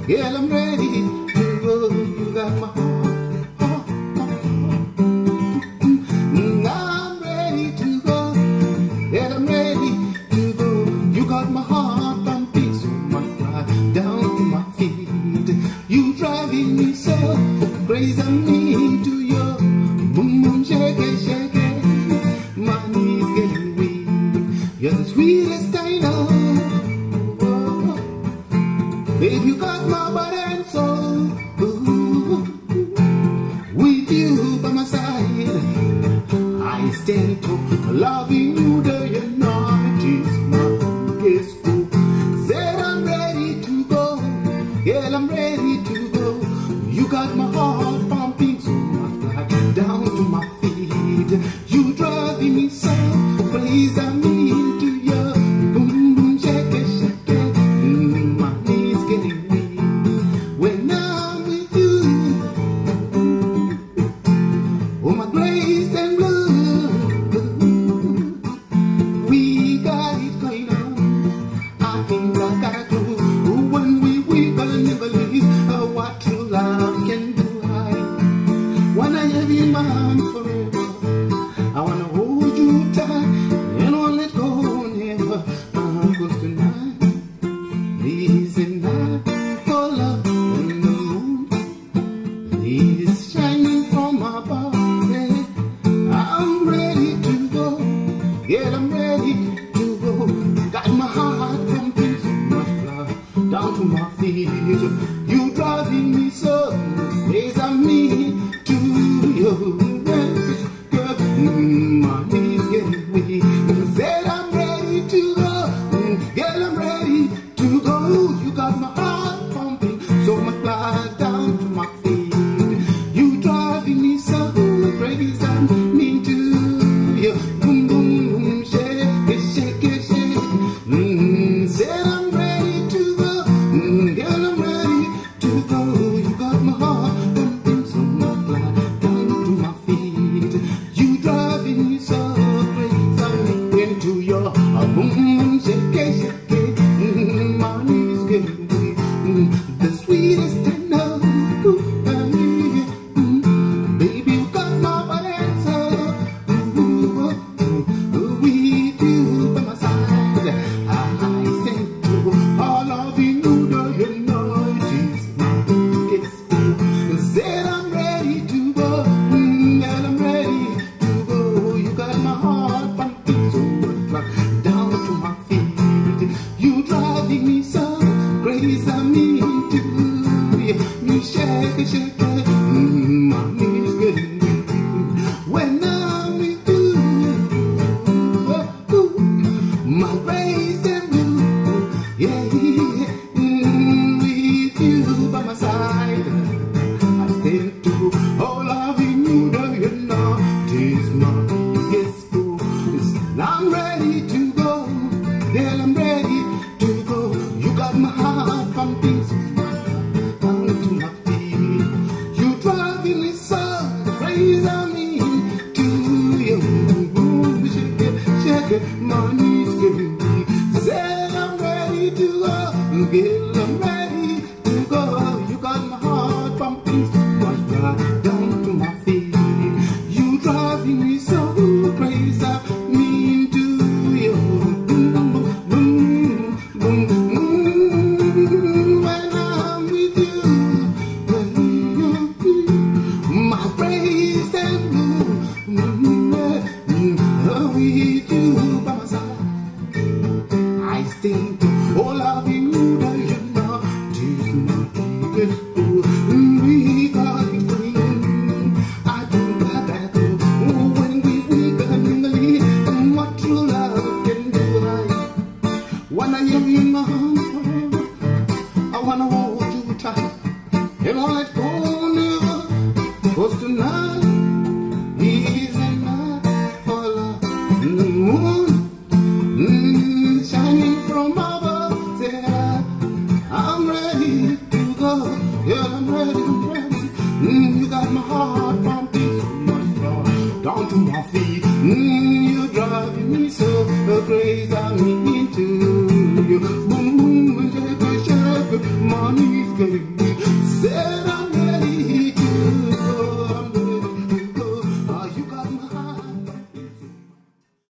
Girl, I'm ready to go. You got my heart. I'm ready to go. Girl, I'm ready to go. You got my heart pumping so much blood down to my feet. You driving me so crazy, I need to your boom boom shake it, shake it. My knees getting weak. You're the sweetest I know. Babe, you got my body and soul. Ooh, with you by my side, I stand to loving you. Do you know it is my biggest goal? Said I'm ready to go. Girl, I'm ready to go. You got my heart pumping so much blood down to my feet. You driving me so crazy, I need to your boom boom shake it, shake it. My knees getting weak when I'm with you. Oh, my grace and blue, we got it going on. I think I gotta do when we gonna never leave. What true love can do. I wanna have you in my arms forever. I wanna hold you tight and won't let go never. Cause tonight is a night for love and the moon is shining from my body. I'm ready to go. Yeah, I'm ready to go. Got my heart pumping so much blood down to my feet. You driving me so crazy, I need to you. Girl, my knees getting weak. Said I'm ready to go. Girl, I'm ready to go. You got my heart pumping so much blood down to my feet. You driving me so crazy, I need to you. Boom boom boom, shake it, shake it, shake it. Said I'm ready to go. Girl, I'm ready to go. You got my heart pumping so much blood down to my feet. You driving me so crazy, I'm into your boom boom shake it, shake it. My knees getting weak. The sweetest I know. Baby, you got my body and soul. With you by my side, I stand to all of you. Do you know it is my biggest goal? Said I'm ready to go. Girl, I'm ready to go. You got my heart pumping so much blood down to my feet. You driving me so crazy, I need to you shake it, shake it. My knees getting weak when I'm with you. My raised and blue, yeah, with you by my side, I stand to all of you. Do you know it is my biggest goal? I'm ready to go. Girl, I'm ready to go. You got my heart pumping so much down to my feet. You driving me so crazy, I mean to you. Boom, shake it, shake it. My knees getting weak. Said I'm ready to go. Girl, I'm ready to go. You got my heart pumping so much blood down to my feet. You driving me so crazy, I mean to you. Boom, boom, boom, boom, boom. When I'm with you, my praise and blue. With you by my side, I stand to all of you. Do you know it is my biggest goal? We got it going. I don't got that goal. When we got in the lead, what true love can do. I wanna have you in my arms forever. I wanna hold you tight and won't let go never. Cause tonight is a night for love. The moon shining from above. Say I'm ready to go. Yeah, I'm ready, I'm ready. You got my heart pumping so much blood down to my feet. You driving me so crazy, I'm into you. Boom boom, shake it, shake it. Money is getting